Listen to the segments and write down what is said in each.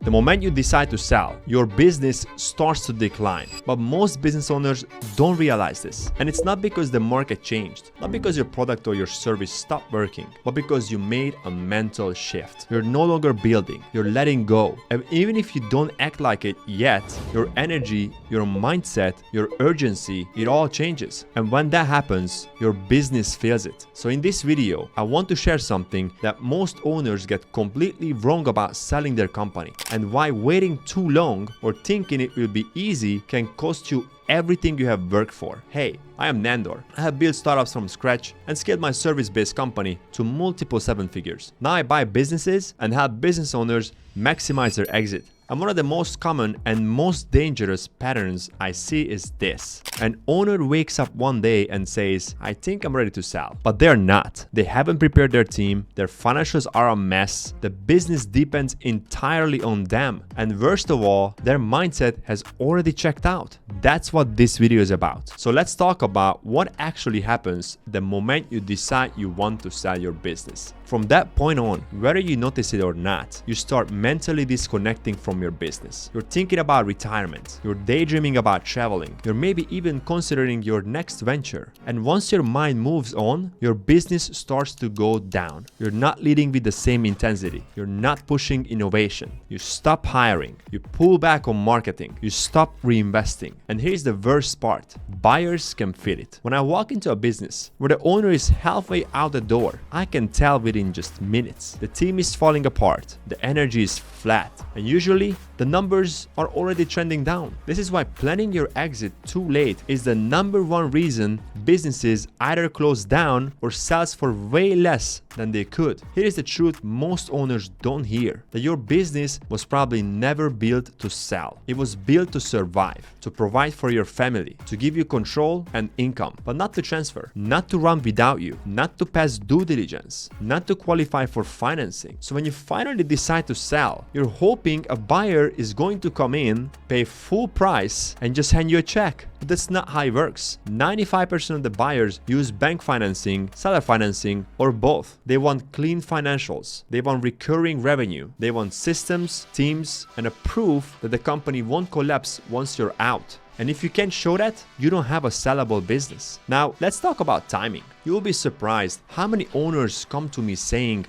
The moment you decide to sell, your business starts to decline. But most business owners don't realize this. And it's not because the market changed, not because your product or your service stopped working, but because you made a mental shift. You're no longer building, you're letting go. And even if you don't act like it yet, your energy, your mindset, your urgency, it all changes. And when that happens, your business feels it. So in this video, I want to share something that most owners get completely wrong about selling their company, and why waiting too long or thinking it will be easy can cost you everything you have worked for. Hey, I am Nandor. I have built startups from scratch and scaled my service-based company to multiple 7 figures. Now I buy businesses and help business owners maximize their exit. And one of the most common and most dangerous patterns I see is this. An owner wakes up one day and says, I think I'm ready to sell. But they're not. They haven't prepared their team, their financials are a mess, the business depends entirely on them, and worst of all, their mindset has already checked out. That's what this video is about. So let's talk about what actually happens the moment you decide you want to sell your business. From that point on, whether you notice it or not, you start mentally disconnecting from your business. You're thinking about retirement, you're daydreaming about traveling, you're maybe even considering your next venture. And once your mind moves on, your business starts to go down. You're not leading with the same intensity, you're not pushing innovation, you stop hiring, you pull back on marketing, you stop reinvesting. And here's the worst part, buyers can feel it. When I walk into a business where the owner is halfway out the door, I can tell within just minutes. The team is falling apart, the energy is flat, and usually the numbers are already trending down. This is why planning your exit too late is the #1 reason businesses either close down or sells for way less than they could. Here is the truth most owners don't hear, that your business was probably never built to sell. It was built to survive, to provide for your family, to give you control and income, but not to transfer, not to run without you, not to pass due diligence, not to qualify for financing. So when you finally decide to sell, you're hoping a buyer is going to come in, pay full price, and just hand you a check. But that's not how it works. 95% of the buyers use bank financing, seller financing, or both. They want clean financials. They want recurring revenue. They want systems, teams, and a proof that the company won't collapse once you're out. And if you can't show that, you don't have a sellable business. Now, let's talk about timing. You will be surprised how many owners come to me saying,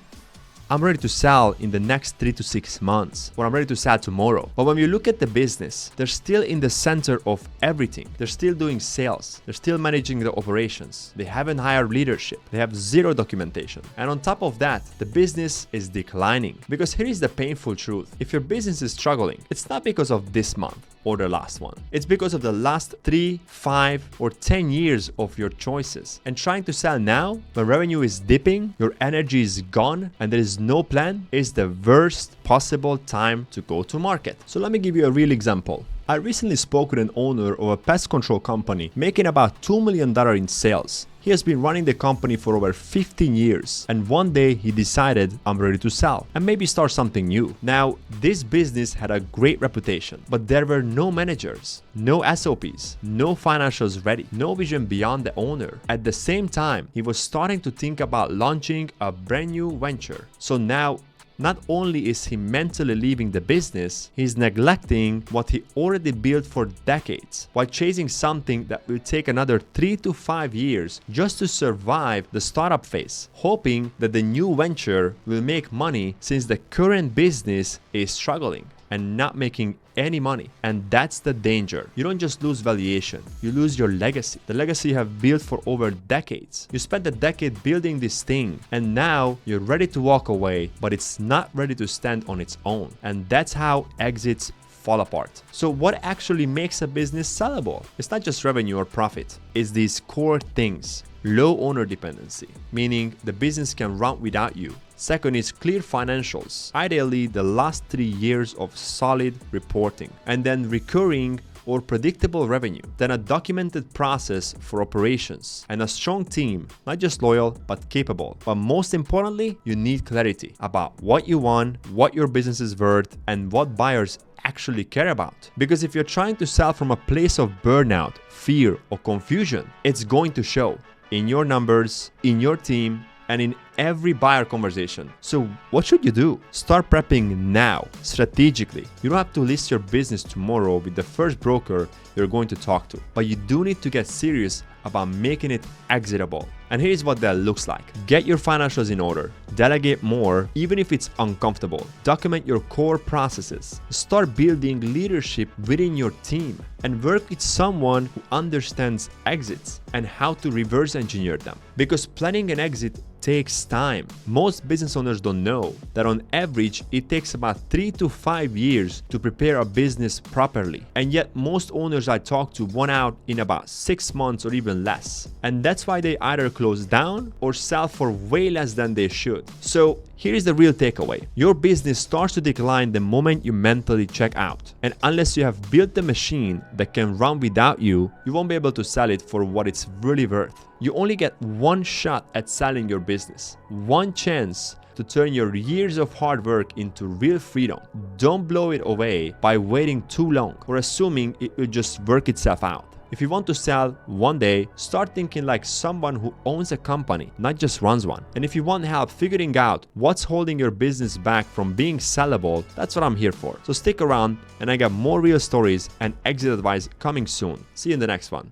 I'm ready to sell in the next 3 to 6 months, or I'm ready to sell tomorrow. But when you look at the business, they're still in the center of everything. They're still doing sales. They're still managing the operations. They haven't hired leadership. They have zero documentation. And on top of that, the business is declining. Because here is the painful truth. If your business is struggling, it's not because of this month or the last one. It's because of the last 3, 5, or 10 years of your choices. And trying to sell now, when revenue is dipping, your energy is gone, and there is no plan, is the worst possible time to go to market. So let me give you a real example. I recently spoke with an owner of a pest control company making about $2 million in sales. He has been running the company for over 15 years, and one day he decided, I'm ready to sell and maybe start something new. Now, this business had a great reputation, but there were no managers, no SOPs, no financials ready, no vision beyond the owner. At the same time, he was starting to think about launching a brand new venture. So now, not only is he mentally leaving the business, he's neglecting what he already built for decades while chasing something that will take another 3 to 5 years just to survive the startup phase, hoping that the new venture will make money since the current business is struggling and not making any money. And that's the danger. You don't just lose valuation, you lose your legacy. The legacy you have built for over decades. You spent a decade building this thing, and now you're ready to walk away, but it's not ready to stand on its own. And that's how exits fall apart. So what actually makes a business sellable? It's not just revenue or profit. It's these core things. Low owner dependency, meaning the business can run without you. Second is clear financials, ideally the last 3 years of solid reporting, and then recurring or predictable revenue, then a documented process for operations, and a strong team, not just loyal, but capable. But most importantly, you need clarity about what you want, what your business is worth, and what buyers actually care about. Because if you're trying to sell from a place of burnout, fear, or confusion, it's going to show in your numbers, in your team, and in every buyer conversation. So what should you do? Start prepping now, strategically. You don't have to list your business tomorrow with the first broker you're going to talk to, but you do need to get serious about making it exitable. And here's what that looks like. Get your financials in order. Delegate more, even if it's uncomfortable. Document your core processes. Start building leadership within your team and work with someone who understands exits and how to reverse engineer them. Because planning an exit takes time. Most business owners don't know that on average, it takes about 3 to 5 years to prepare a business properly. And yet most owners I talk to want out in about 6 months or even less. And that's why they either close down or sell for way less than they should. So here is the real takeaway. Your business starts to decline the moment you mentally check out. And unless you have built the machine that can run without you, you won't be able to sell it for what it's really worth. You only get one shot at selling your business, one chance to turn your years of hard work into real freedom. Don't blow it away by waiting too long or assuming it will just work itself out. If you want to sell one day, start thinking like someone who owns a company, not just runs one. And if you want help figuring out what's holding your business back from being sellable, that's what I'm here for. So stick around, and I got more real stories and exit advice coming soon. See you in the next one.